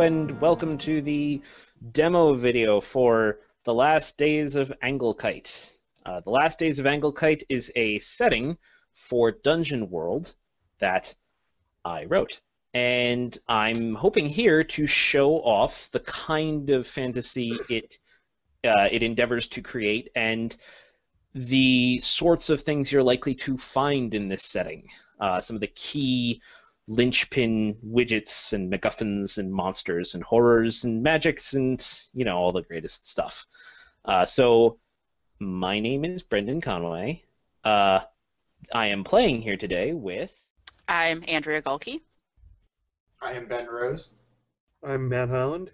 Hello and welcome to the demo video for The Last Days of Anglekite. The Last Days of Anglekite is a setting for Dungeon World that I wrote. And I'm hoping here to show off the kind of fantasy it endeavors to create and the sorts of things you're likely to find in this setting. Some of the key linchpin widgets and MacGuffins and monsters and horrors and magics and, you know, all the greatest stuff. So my name is Brendan Conway. I am playing here today with... I'm Andrea Gaulke. I am Ben Rose. I'm Matt Holland.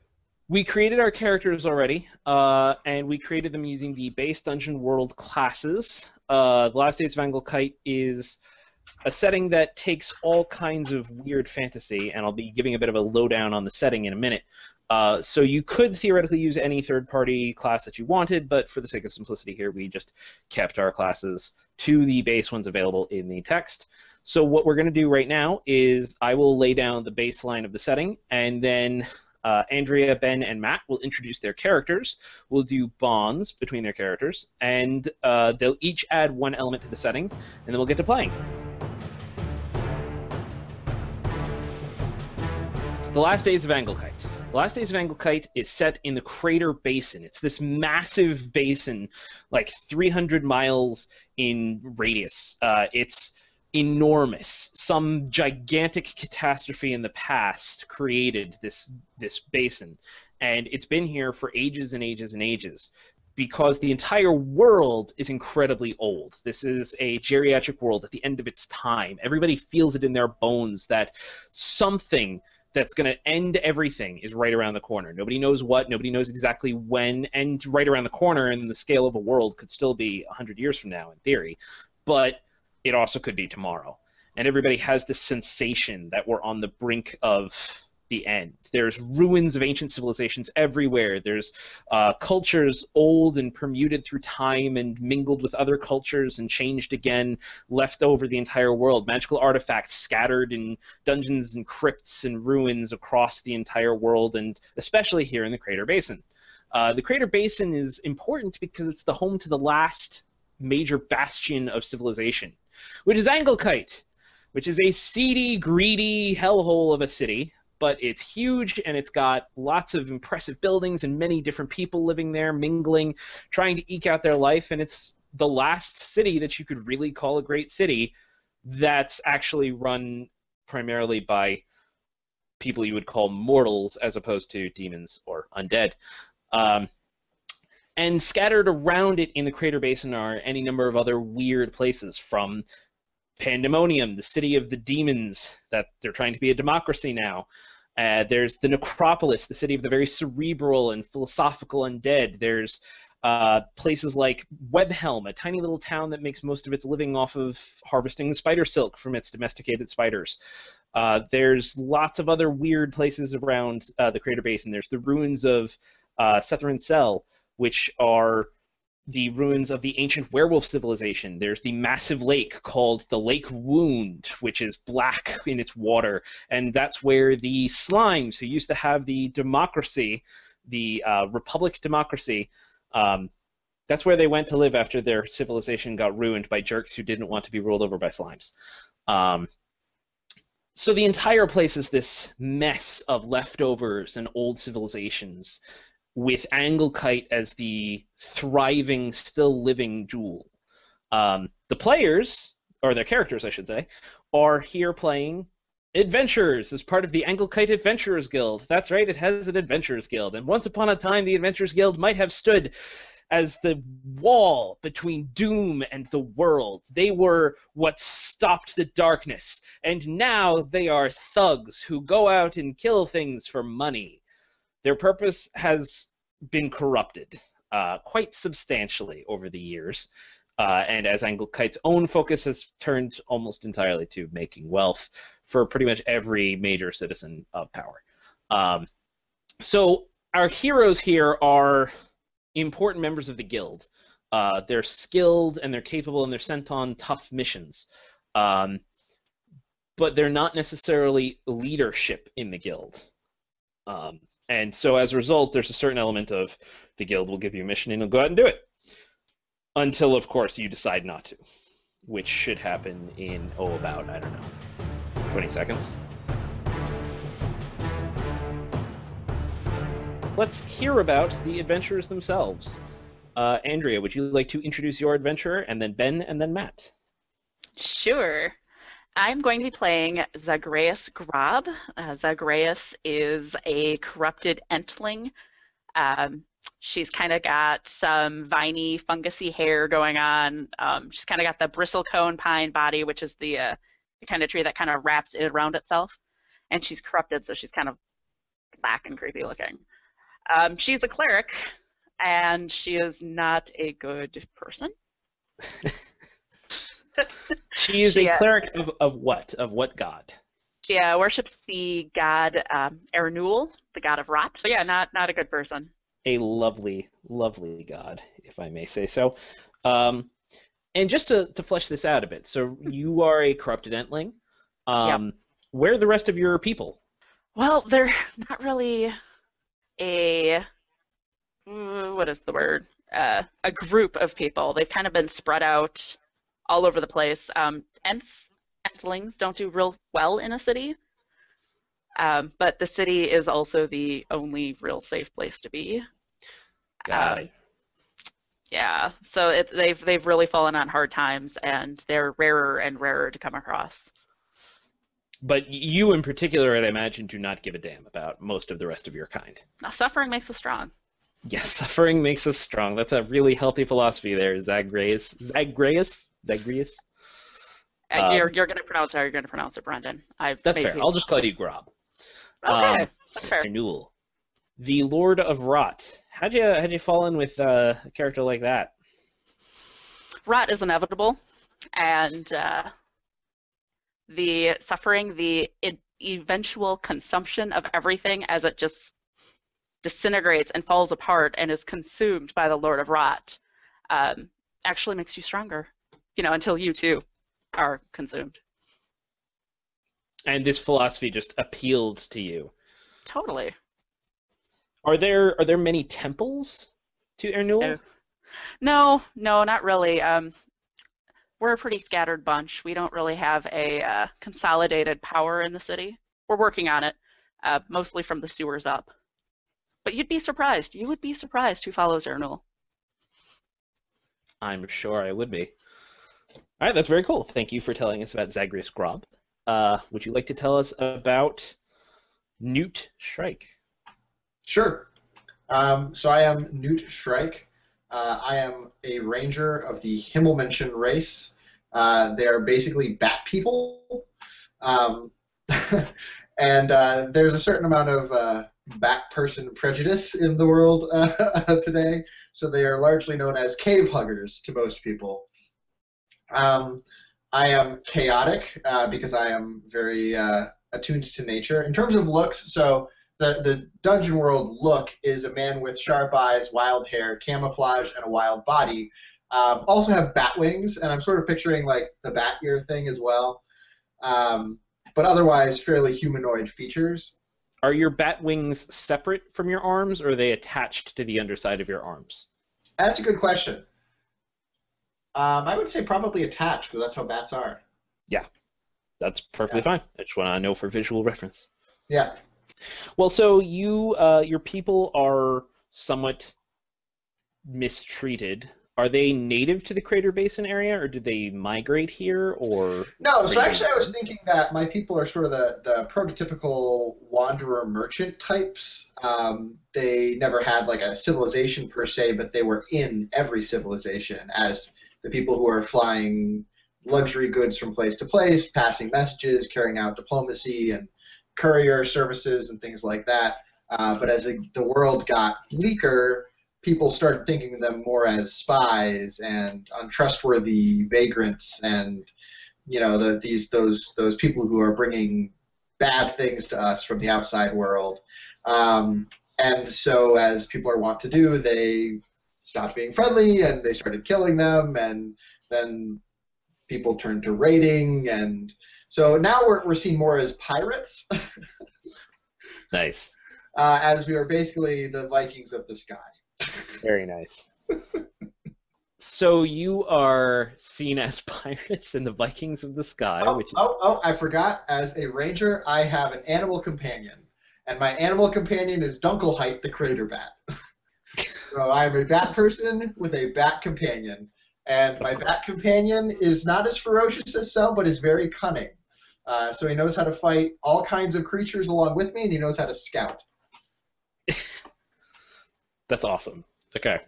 We created our characters already, and we created them using the base Dungeon World classes. The Last Days of Anglekite is a setting that takes all kinds of weird fantasy, and I'll be giving a bit of a lowdown on the setting in a minute. So you could theoretically use any third-party class that you wanted, but for the sake of simplicity here, we just kept our classes to the base ones available in the text. So what we're going to do right now is I will lay down the baseline of the setting, and then Andrea, Ben, and Matt will introduce their characters. We'll do bonds between their characters, and they'll each add one element to the setting, and then we'll get to playing. The Last Days of Anglekite. The Last Days of Anglekite is set in the Crater Basin. It's this massive basin, like 300 miles in radius. It's enormous. Some gigantic catastrophe in the past created this basin, and it's been here for ages and ages and ages because the entire world is incredibly old. This is a geriatric world at the end of its time. Everybody feels it in their bones that something that's going to end everything is right around the corner. Nobody knows what, nobody knows exactly when, and right around the corner in the scale of a world could still be 100 years from now in theory, but it also could be tomorrow. And everybody has this sensation that we're on the brink of the end. There's ruins of ancient civilizations everywhere. There's cultures old and permuted through time and mingled with other cultures and changed again, left over the entire world. Magical artifacts scattered in dungeons and crypts and ruins across the entire world, and especially here in the Crater Basin. The Crater Basin is important because it's the home to the last major bastion of civilization, which is Anglekite, which is a seedy, greedy hellhole of a city. But it's huge, and it's got lots of impressive buildings and many different people living there, mingling, trying to eke out their life, and it's the last city that you could really call a great city that's actually run primarily by people you would call mortals as opposed to demons or undead. And scattered around it in the Crater Basin are any number of other weird places, from Pandemonium, the city of the demons, that they're trying to be a democracy now. There's the Necropolis, the city of the very cerebral and philosophical undead. There's places like Webhelm, a tiny little town that makes most of its living off of harvesting spider silk from its domesticated spiders. There's lots of other weird places around the Crater Basin. There's the ruins of Sethrin Cell, which are the ruins of the ancient werewolf civilization. There's the massive lake called the Lake Wound, which is black in its water, and that's where the slimes who used to have the democracy, the Republic democracy, that's where they went to live after their civilization got ruined by jerks who didn't want to be ruled over by slimes. So the entire place is this mess of leftovers and old civilizations, with Anglekite as the thriving, still living jewel. The players, or their characters I should say, are here playing adventurers as part of the Anglekite Adventurers Guild. That's right, it has an Adventurers Guild, and once upon a time the Adventurers Guild might have stood as the wall between Doom and the world. They were what stopped the darkness, and now they are thugs who go out and kill things for money. Their purpose has been corrupted quite substantially over the years, and as Anglekite's own focus has turned almost entirely to making wealth for pretty much every major citizen of power. So our heroes here are important members of the guild. They're skilled and they're capable and they're sent on tough missions. But they're not necessarily leadership in the guild. And so as a result, there's a certain element of the guild will give you a mission and you'll go out and do it. Until, of course, you decide not to, which should happen in, about, I don't know, 20 seconds. Let's hear about the adventurers themselves. Andrea, would you like to introduce your adventurer, and then Ben, and then Matt? Sure. I'm going to be playing Zagreus Grob. Zagreus is a corrupted entling. She's kind of got some viney, fungusy hair going on. She's kind of got the bristlecone pine body, which is the kind of tree that kind of wraps it around itself. And she's corrupted, so she's kind of black and creepy looking. She's a cleric, and she is not a good person. She is a cleric of what? Of what god? She worships the god Ernul, the god of rot. So yeah, not a good person. A lovely, lovely god, if I may say so. And just to flesh this out a bit, so you are a corrupted entling. Yep. Where are the rest of your people? Well, they're not really what is the word? A group of people. They've kind of been spread out all over the place. Entlings don't do real well in a city, but the city is also the only real safe place to be. Got it. Yeah, so they've really fallen on hard times, and they're rarer and rarer to come across. But you in particular, I'd imagine, do not give a damn about most of the rest of your kind. Now, suffering makes us strong. Yes, suffering makes us strong. That's a really healthy philosophy there, Zagreus. Zagreus? You're going to pronounce it how you're going to pronounce it, Brendan. That's fair. I'll just call you Grob. Okay, that's fair. Newell, the Lord of Rot. How'd you fall in with a character like that? Rot is inevitable, and the suffering, the eventual consumption of everything as it just disintegrates and falls apart and is consumed by the Lord of Rot, actually makes you stronger, until you too are consumed. And this philosophy just appealed to you. Totally. Are there many temples to Ernul? No, not really. We're a pretty scattered bunch. We don't really have a consolidated power in the city. We're working on it, mostly from the sewers up. But you'd be surprised. You would be surprised who follows Ernul. I'm sure I would be. All right, that's very cool. Thank you for telling us about Zagreus Grob. Would you like to tell us about Newt Shrike? Sure. So I am Newt Shrike. I am a ranger of the Himmelmenschen race. They are basically bat people. And there's a certain amount of bat person prejudice in the world today. So they are largely known as cave huggers to most people. I am chaotic because I am very attuned to nature. In terms of looks, so the dungeon world look is a man with sharp eyes, wild hair, camouflage, and a wild body. Also have bat wings, and I'm sort of picturing like the bat ear thing as well. But otherwise, fairly humanoid features. Are your bat wings separate from your arms, or are they attached to the underside of your arms? That's a good question. I would say probably attached, because that's how bats are. Yeah, that's perfectly fine. I just want to know for visual reference. Yeah. Well, so your people are somewhat mistreated. Are they native to the Crater Basin area, or did they migrate here, or? No, so actually I was thinking that my people are sort of the prototypical wanderer merchant types. They never had like a civilization per se, but they were in every civilization as the people who are flying luxury goods from place to place, passing messages, carrying out diplomacy and courier services and things like that. But as the world got bleaker, people started thinking of them more as spies and untrustworthy vagrants, and those people who are bringing bad things to us from the outside world. And so, as people are wont to do, they stopped being friendly and they started killing them, and then people turned to raiding, and so now we're seen more as pirates. Nice. as we are basically the Vikings of the sky. Very nice. So you are seen as pirates in the Vikings of the Sky, I forgot. As a ranger, I have an animal companion, and my animal companion is Dunkelheit, the crater bat. So I'm a bat person with a bat companion, and my bat companion is not as ferocious as some, but is very cunning. So he knows how to fight all kinds of creatures along with me, and he knows how to scout. That's awesome. Okay.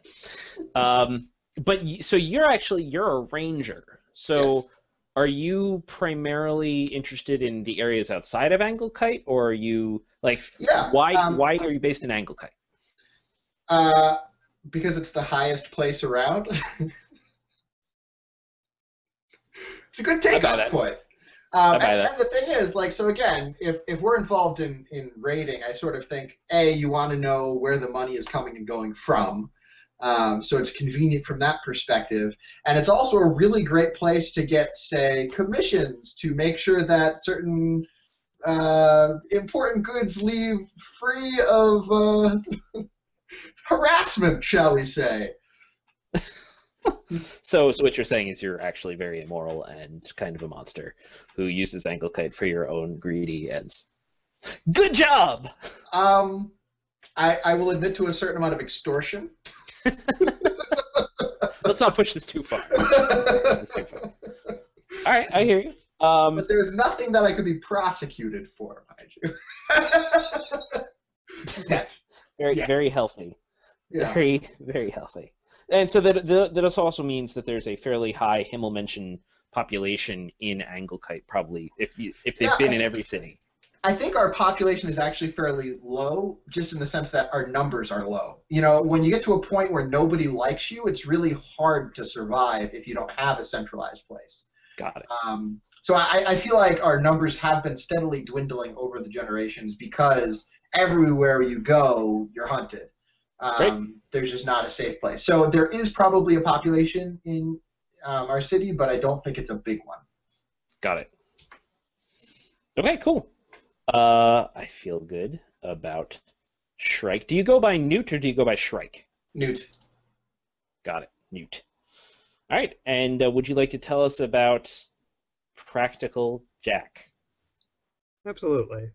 So you're a ranger. So Yes. are you primarily interested in the areas outside of Anglekite, or are you why are you based in Anglekite? Because it's the highest place around. It's a good takeoff point. And the thing is, so again, if we're involved in raiding, I sort of think, you want to know where the money is coming and going from. So it's convenient from that perspective. And it's also a really great place to get, say, commissions to make sure that certain important goods leave free of harassment, shall we say. So what you're saying is you're actually very immoral and kind of a monster who uses Anglekite for your own greedy ends. Good job! I will admit to a certain amount of extortion. Let's not push this too far. All right, I hear you. But there's nothing that I could be prosecuted for, mind you. Very healthy. Yeah. Very, very healthy. And so that also means that there's a fairly high Himmelmenschen population in Anglekite, probably, if they've been in every city. I think our population is actually fairly low, just in the sense that our numbers are low. You know, when you get to a point where nobody likes you, it's really hard to survive if you don't have a centralized place. Got it. So I feel like our numbers have been steadily dwindling over the generations because everywhere you go, you're hunted. There's just not a safe place. So there is probably a population in our city, but I don't think it's a big one. Got it. Okay, cool. I feel good about Shrike. Do you go by Newt or do you go by Shrike? Newt. Got it, Newt. All right, and would you like to tell us about Practical Jack? Absolutely.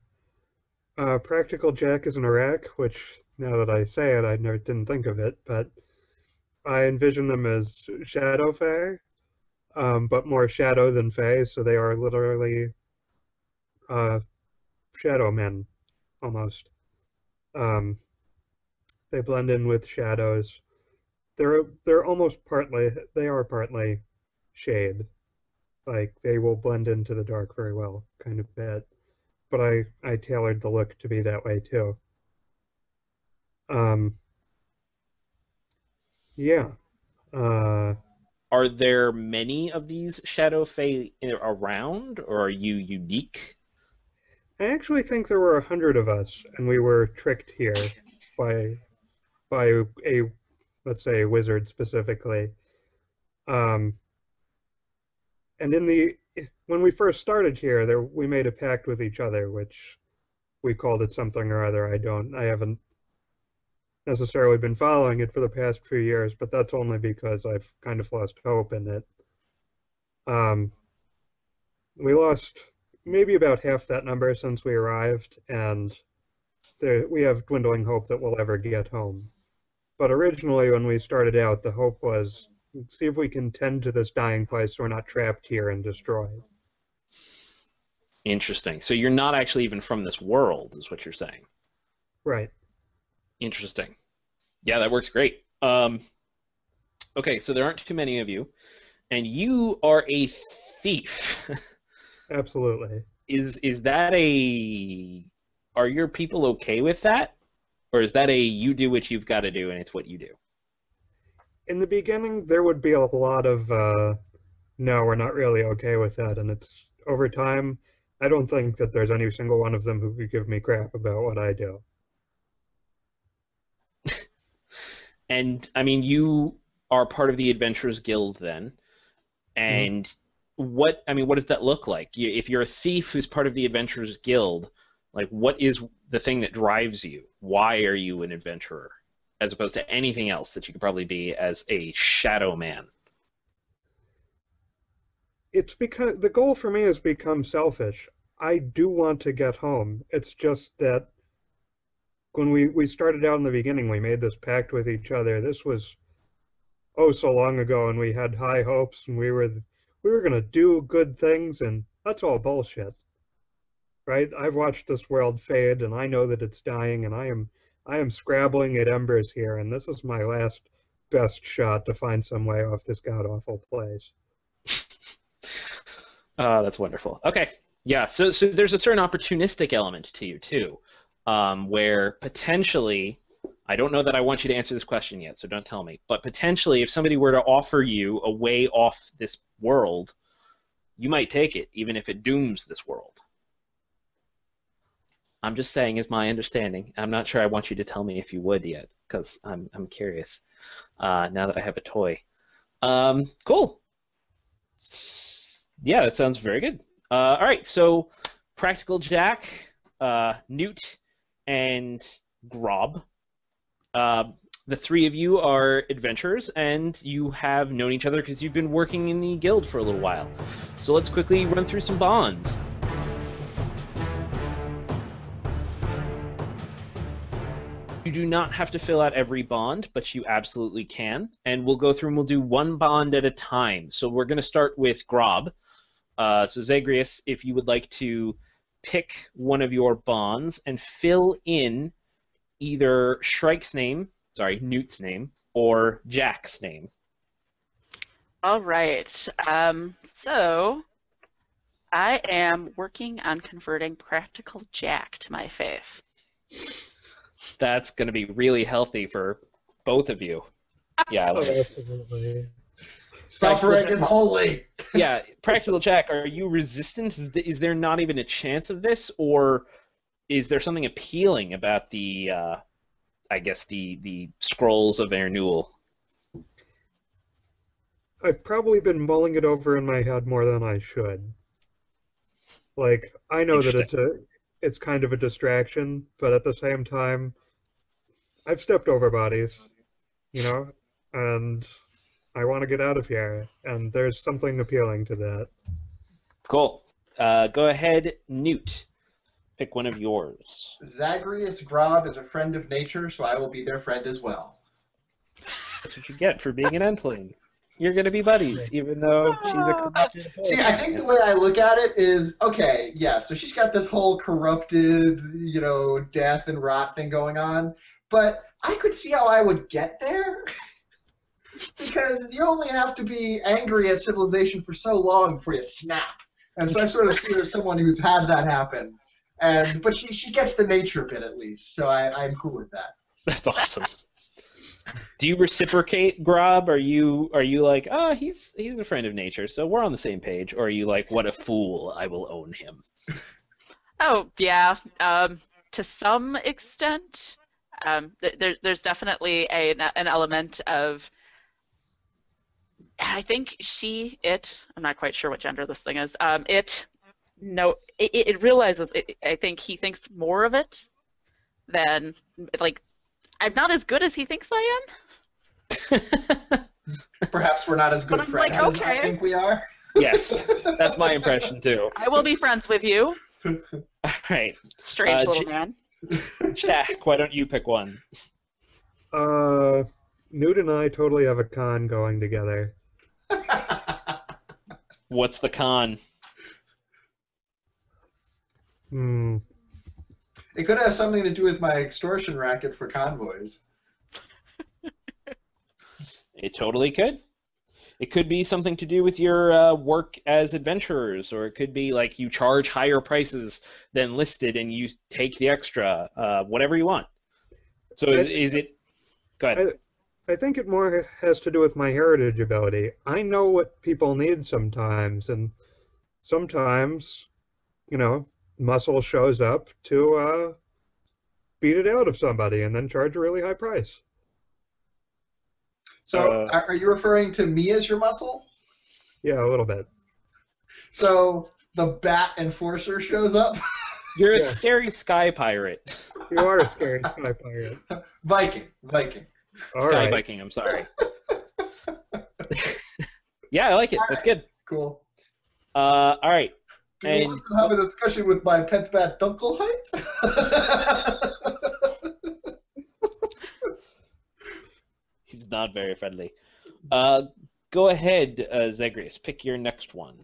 Practical Jack is an Iraq, which, now that I say it, I never didn't think of it, but I envision them as shadow fae, but more shadow than fae, so they are literally shadow men, almost. They blend in with shadows. They're almost partly shade. Like, they will blend into the dark very well, kind of bit. But I tailored the look to be that way too. Yeah. Are there many of these shadow fae around, or are you unique? I actually think there were 100 of us, and we were tricked here by a, let's say, wizard specifically. And when we first started here, we made a pact with each other, which we called it something or other. I haven't necessarily been following it for the past few years, but that's only because I've kind of lost hope in it. We lost maybe about half that number since we arrived, and we have dwindling hope that we'll ever get home. But originally, when we started out, the hope was, see if we can tend to this dying place so we're not trapped here and destroyed. Interesting. So you're not actually even from this world, is what you're saying. Right. Interesting. Yeah, that works great. Okay, so there aren't too many of you, and you are a thief. Absolutely. Is that are your people okay with that? Or is that you do what you've got to do and it's what you do? In the beginning, there would be a lot of, no, we're not really okay with that, and it's, over time, I don't think that there's any single one of them who could give me crap about what I do. And, I mean, you are part of the Adventurers Guild then, and what does that look like? If you're a thief who's part of the Adventurers Guild, Like, what is the thing that drives you? Why are you an adventurer, as opposed to anything else that you could probably be as a shadow man? It's because the goal for me has become selfish. I do want to get home. It's just that when we started out in the beginning, we made this pact with each other. This was oh so long ago, and we had high hopes, and we were going to do good things, and that's all bullshit. Right? I've watched this world fade, and I know that it's dying, and I am scrabbling at embers here, and this is my last best shot to find some way off this god-awful place. That's wonderful. Okay, yeah. So there's a certain opportunistic element to you too, where potentially, I don't know that I want you to answer this question yet, so don't tell me. But potentially, if somebody were to offer you a way off this world, you might take it, even if it dooms this world. I'm just saying, is my understanding. I'm not sure I want you to tell me if you would yet, because I'm curious. Now that I have a toy. Cool. Yeah, that sounds very good. All right, so Practical Jack, Newt, and Grob. The three of you are adventurers, and you have known each other because you've been working in the guild for a little while. So let's quickly run through some bonds. You do not have to fill out every bond, but you absolutely can. And we'll go through and we'll do one bond at a time. So we're going to start with Grob. So Zagreus, if you would like to pick one of your bonds and fill in either Shrike's name, sorry, Newt's name, or Jack's name. All right. So I am working on converting Practical Jack to my faith. That's going to be really healthy for both of you. Yeah, I love it. Absolutely. Suffering is holy. Yeah, Practical Jack, are you resistant? Is there not even a chance of this, or is there something appealing about the, I guess, the scrolls of Ernul? I've probably been mulling it over in my head more than I should. Like, I know that it's kind of a distraction, but at the same time, I've stepped over bodies, you know, and I want to get out of here, and there's something appealing to that. Cool. Go ahead, Newt. Pick one of yours. Zagreus Grob is a friend of nature, so I will be their friend as well. That's what you get for being an Entling. You're going to be buddies, even though she's a corrupted whole. See, I think the way I look at it is, okay, yeah, so she's got this whole corrupted, you know, death and rot thing going on, but I could see how I would get there. Because you only have to be angry at civilization for so long before you snap. And so I sort of see her as someone who's had that happen. But she gets the nature bit at least, so I'm cool with that. That's awesome. Do you reciprocate, Grob? Are you like, oh, he's a friend of nature, so we're on the same page? Or are you like, what a fool, I will own him? Oh, yeah. To some extent, there's definitely an element of, I think I'm not quite sure what gender this thing is. It realizes, I think he thinks more of it than, like, I'm not as good as he thinks I am. Perhaps we're not as good friends like, okay. as I think we are. Yes, that's my impression too. I will be friends with you. All right. Strange little man. Jack, why don't you pick one? Newt and I totally have a con going together. What's the con? It could have something to do with my extortion racket for convoys. It totally could. It could be something to do with your work as adventurers, or it could be like you charge higher prices than listed and you take the extra, whatever you want. So is it... Go ahead. I think it more has to do with my heritage ability. I know what people need sometimes, and sometimes, you know, muscle shows up to beat it out of somebody and then charge a really high price. So are you referring to me as your muscle? Yeah, a little bit. So the Bat Enforcer shows up? You're a Yeah. scary sky pirate. You are a scary sky pirate. Viking. All Sky right. Viking, I'm sorry. Yeah, I like it. That's good. Cool. All right. Do you want to have a discussion with my pet bat Dunkelheit? He's not very friendly. Go ahead, Zagreus. Pick your next one.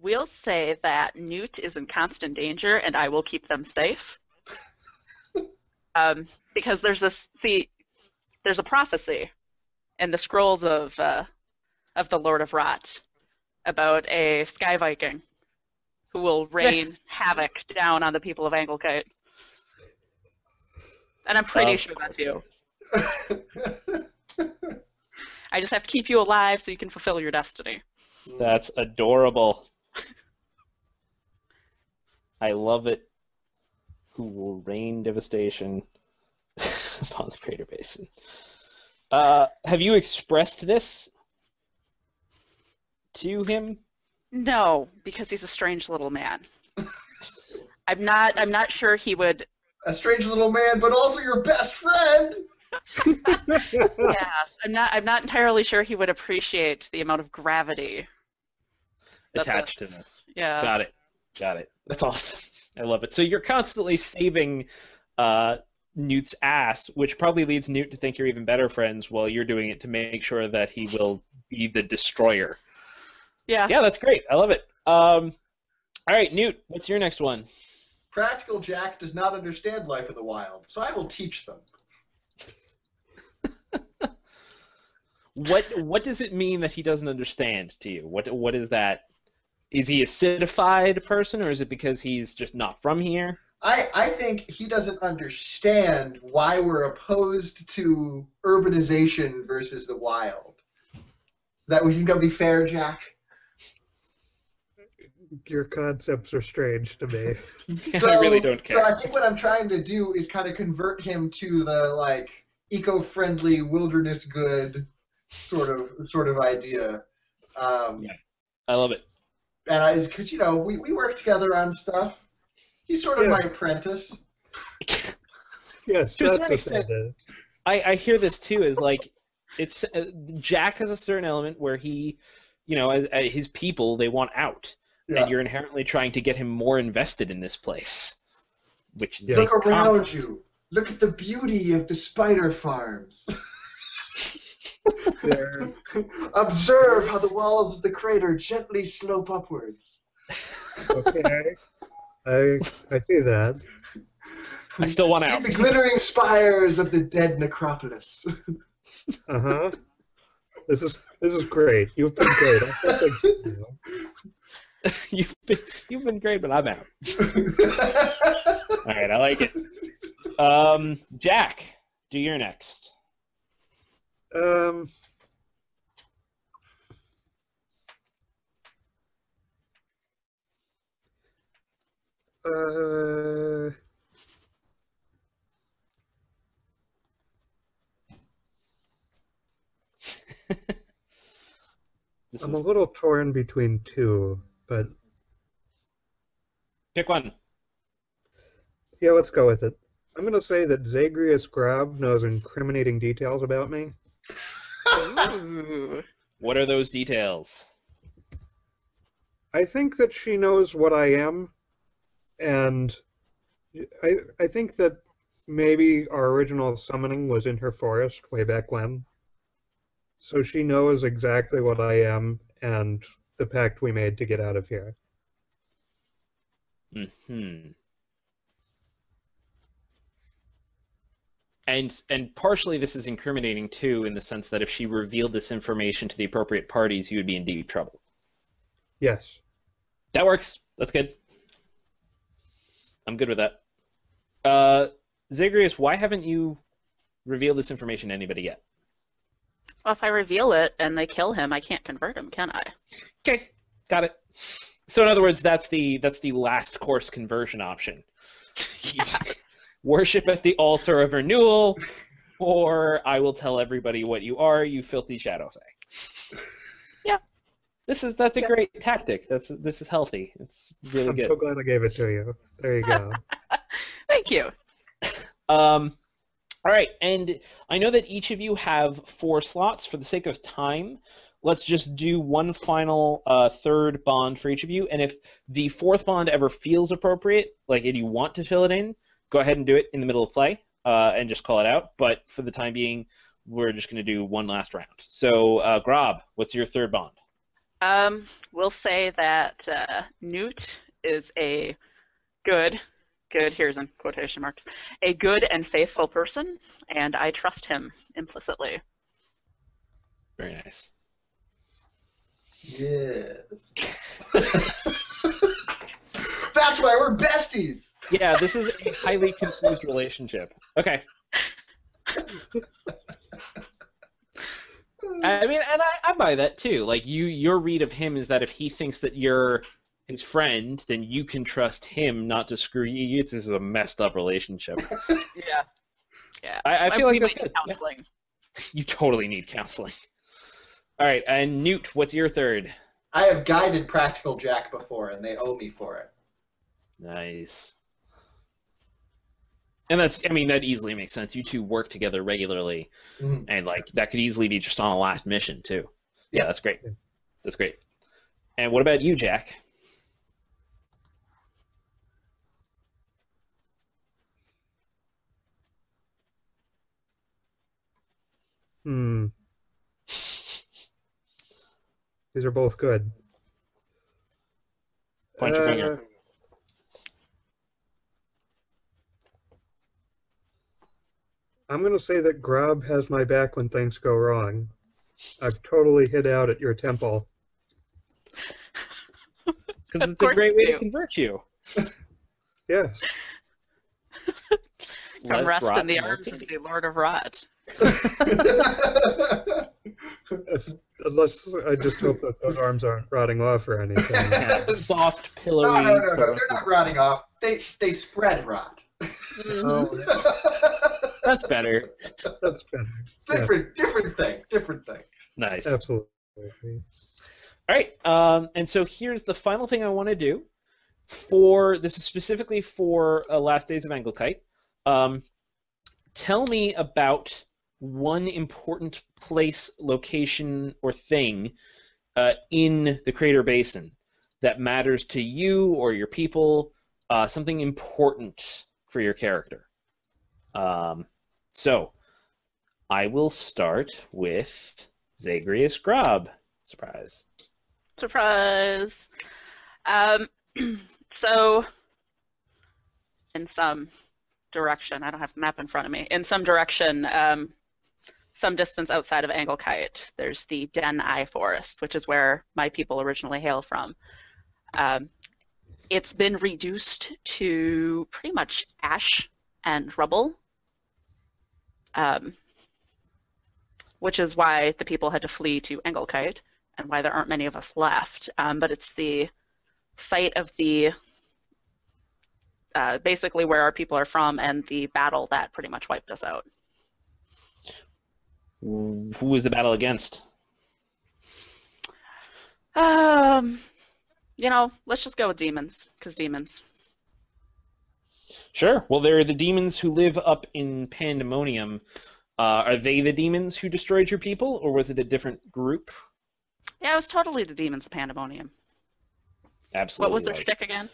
We'll say that Newt is in constant danger, and I will keep them safe. Because there's a prophecy in the scrolls of the Lord of Rot about a Sky Viking who will rain havoc down on the people of Anglekite. And I'm pretty sure that's you. I just have to keep you alive so you can fulfill your destiny. That's adorable. I love it. Who will rain devastation upon the crater basin. Have you expressed this to him? No, because he's a strange little man. I'm not sure he would. A strange little man, but also your best friend. Yeah, I'm not entirely sure he would appreciate the amount of gravity Attached to this. Yeah. Got it. That's awesome. I love it. So you're constantly saving Newt's ass, which probably leads Newt to think you're even better friends while you're doing it to make sure that he will be the destroyer. Yeah. Yeah, that's great. I love it. All right, Newt, what's your next one? Practical Jack does not understand life in the wild, so I will teach them. What does it mean that he doesn't understand to you? What is that? Is he a citified person, or is it because he's just not from here? I think he doesn't understand why we're opposed to urbanization versus the wild. Is that we think that'll be fair, Jack? Your concepts are strange to me. I really don't care. So I think what I'm trying to do is kind of convert him to the eco-friendly wilderness good sort of idea. Yeah, I love it. And because we work together on stuff. He's sort of my apprentice. Yes, To a that's certain what extent, that is. I hear this too. Is it's Jack has a certain element where he, as his people, they want out, and you're inherently trying to get him more invested in this place, which is Look around you. Look at the beauty of the spider farms. Observe how the walls of the crater gently slope upwards. Okay. I see that. I still want out. The glittering spires of the dead necropolis. Uh-huh. This is great. You've been great. I don't think so. You've been great, but I'm out. All right, I like it. Jack, do your next. I'm a little torn between two, but pick one. Yeah, let's go with it. I'm going to say that Zagreus Grab knows incriminating details about me. Ooh. What are those details? I think that she knows what I am, and I think that maybe our original summoning was in her forest way back when. So she knows exactly what I am and the pact we made to get out of here. Mm-hmm. And partially this is incriminating too, in the sense that if she revealed this information to the appropriate parties, you would be in deep trouble. Yes. That works. That's good. I'm good with that. Zagreus, why haven't you revealed this information to anybody yet? Well, if I reveal it and they kill him, I can't convert him, can I? Okay, got it. So in other words, that's the last course conversion option. Yeah. Worship at the altar of renewal, or I will tell everybody what you are, you filthy Shadowfey. Yeah. That's a great tactic. This is healthy. It's really I'm good. so glad I gave it to you. There you go. Thank you. All right, and I know that each of you have 4 slots. For the sake of time, let's just do one final third bond for each of you. And if the 4th bond ever feels appropriate, like if you want to fill it in, go ahead and do it in the middle of play and just call it out. But for the time being, we're just going to do one last round. So, Grob, what's your 3rd bond? We'll say that Newt is a good, here's in quotation marks, a good and faithful person, and I trust him implicitly. Very nice. Yes. That's why we're besties. Yeah, this is a highly confused relationship. Okay. I mean, and I buy that too. Like your read of him is that if he thinks that you're his friend, then you can trust him not to screw you. This is a messed up relationship. Yeah. Yeah. I feel like that's good. good. Counseling. Yeah. You totally need counseling. All right, and Newt, what's your 3rd? I have guided Practical Jack before, and they owe me for it. Nice. And that easily makes sense. You two work together regularly, and like that could easily be just on a last mission too. Yeah, that's great. That's great. And what about you, Jack? These are both good. Point your finger. I'm going to say that Grob has my back when things go wrong. I've totally hid out at your temple. Because it's a great way to convert you. Yes. Come rest in the arms of the Lord of Rot. Unless I just hope that those arms aren't rotting off or anything. Yeah, soft, pillowy. No. They're not rotting off. They spread rot. Oh, that's better. That's better. Different thing. Nice. Absolutely. All right, and so here's the final thing I want to do. This is specifically for Last Days of Anglekite. Tell me about one important place, location, or thing in the Crater Basin that matters to you or your people, something important for your character. So, I will start with Zagreus Grob. Surprise. Surprise! So, in some direction, I don't have the map in front of me, in some direction, some distance outside of Anglekite, there's the Den Eye Forest, which is where my people originally hail from. It's been reduced to pretty much ash and rubble, which is why the people had to flee to Anglekite and why there aren't many of us left. But it's the site of the basically where our people are from and the battle that pretty much wiped us out. Who was the battle against? You know, let's just go with demons, because demons. Sure. Well, they're the demons who live up in Pandemonium. Are they the demons who destroyed your people, or was it a different group? Yeah, it was totally the demons of Pandemonium. Absolutely. What was their shtick again?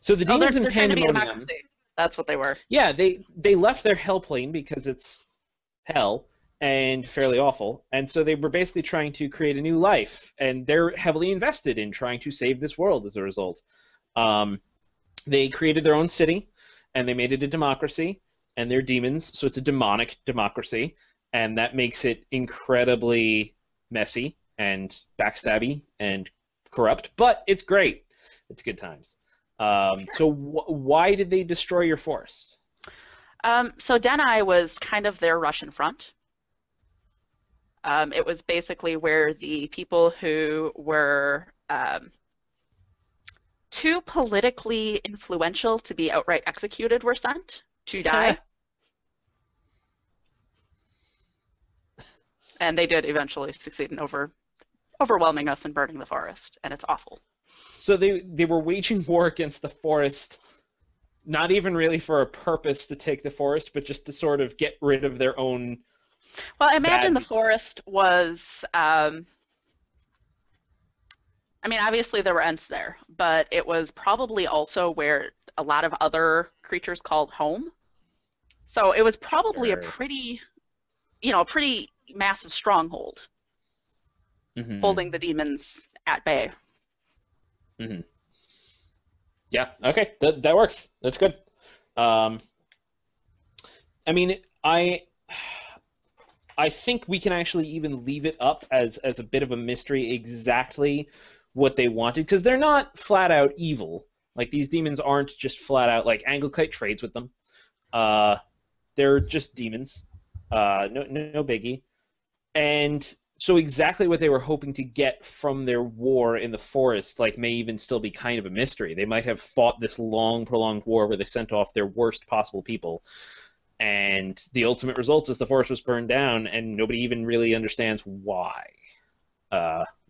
So the demons in they're trying to be Pandemonium. democracy. That's what they were. Yeah, they left their hell plane because it's hell and fairly awful, and so they were basically trying to create a new life, and they're heavily invested in trying to save this world as a result. They created their own city, and they made it a democracy, and they're demons, so it's a demonic democracy, and that makes it incredibly messy and backstabby and corrupt, but it's great. It's good times. So why did they destroy your forest? So Denai was kind of their Russian front. It was basically where the people who were too politically influential to be outright executed were sent to die. And they did eventually succeed in overwhelming us and burning the forest, and it's awful. So they were waging war against the forest, not even really for a purpose to take the forest, but just to sort of get rid of their own. Well, I imagine the forest was, I mean, obviously there were Ents there, but it was probably also where a lot of other creatures called home. So it was probably a pretty, pretty massive stronghold, holding the demons at bay. Mm-hmm. Yeah. Okay. That works. That's good. I mean, I think we can actually even leave it up as a bit of a mystery exactly what they wanted, because they're not flat out evil. Like, these demons aren't just flat out, like, Anglekite trades with them. They're just demons. No biggie. And so exactly what they were hoping to get from their war in the forest, like, may even still be kind of a mystery. They might have fought this long, prolonged war where they sent off their worst possible people, and the ultimate result is the forest was burned down, and nobody even really understands why,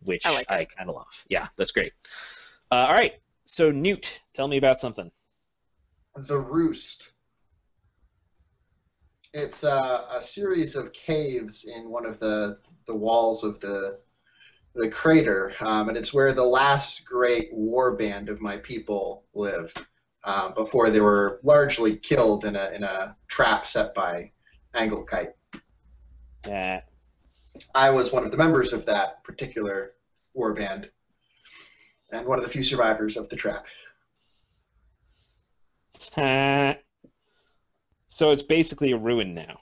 which I kind of love. Yeah, that's great. All right, so Newt, tell me about something. The Roost. It's a series of caves in one of the walls of the crater, and it's where the last great war band of my people lived before they were largely killed in a trap set by Anglekite. Yeah. I was one of the members of that particular war band, and one of the few survivors of the trap. So it's basically a ruin now.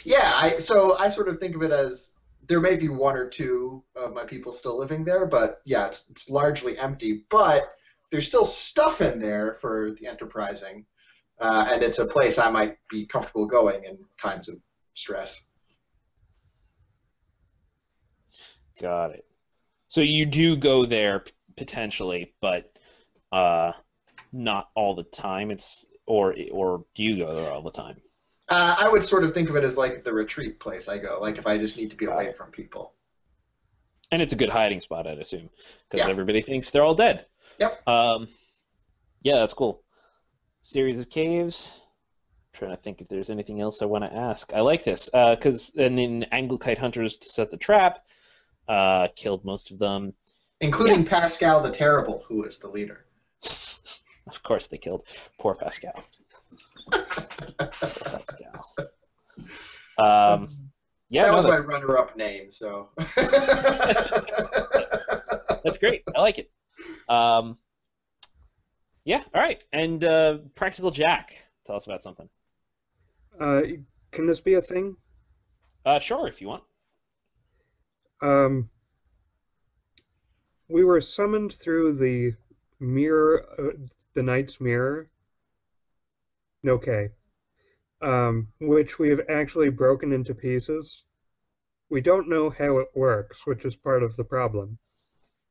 Yeah, so I sort of think of it as there may be one or two of my people still living there, but yeah, it's largely empty. But there's still stuff in there for the enterprising, and it's a place I might be comfortable going in times of stress. Got it. So you do go there potentially, but not all the time. Or do you go there all the time? I would sort of think of it as like the retreat place I go, like if I just need to be away from people. And it's a good hiding spot, I'd assume, because everybody thinks they're all dead. Yep. Yeah, that's cool. Series of caves. I'm trying to think if there's anything else I want to ask. I like this, because then Anglekite hunters to set the trap, killed most of them. Including Pascal the Terrible, who is the leader. Of course they killed. Poor Pascal. Pascal. Yeah, that was my runner-up name, so. That's great. I like it. Yeah, all right. And Practical Jack, tell us about something. Can this be a thing? Sure, if you want. We were summoned through the mirror, the Knight's Mirror. Okay. Which we have actually broken into pieces. We don't know how it works, which is part of the problem.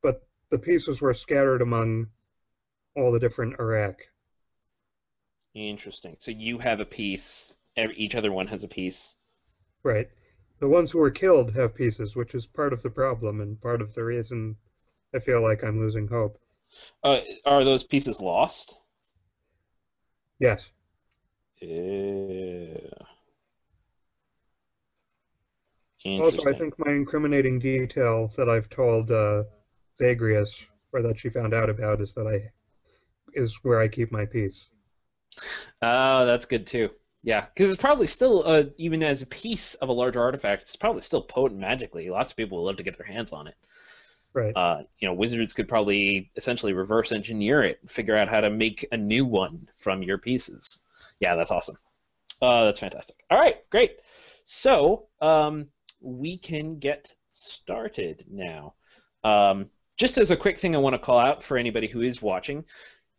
But the pieces were scattered among all the different Iraq. Interesting. So you have a piece, each other one has a piece. Right. The ones who were killed have pieces, which is part of the problem and part of the reason I feel like I'm losing hope. Are those pieces lost? Yes. Also, I think my incriminating detail that I've told Zagreus, or that she found out about, is that is where I keep my piece. Oh, that's good too. Yeah, because it's probably still, even as a piece of a larger artifact, it's probably still potent magically. Lots of people would love to get their hands on it. Right. Wizards could probably essentially reverse engineer it and figure out how to make a new one from your pieces. Yeah, that's awesome. That's fantastic. All right, great. So we can get started now. Just as a quick thing I want to call out for anybody who is watching,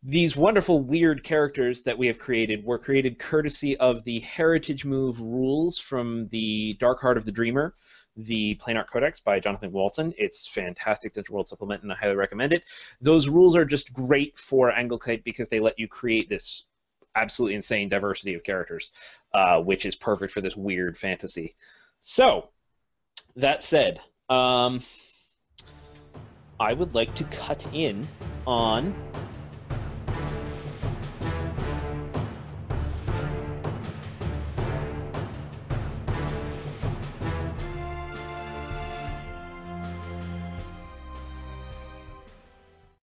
these wonderful weird characters that we have created were created courtesy of the Heritage Move rules from the Dark Heart of the Dreamer, the Plain Art Codex by Jonathan Walton. It's fantastic Digital World Supplement, and I highly recommend it. Those rules are just great for Anglekite because they let you create this absolutely insane diversity of characters, which is perfect for this weird fantasy. So, that said, I would like to cut in on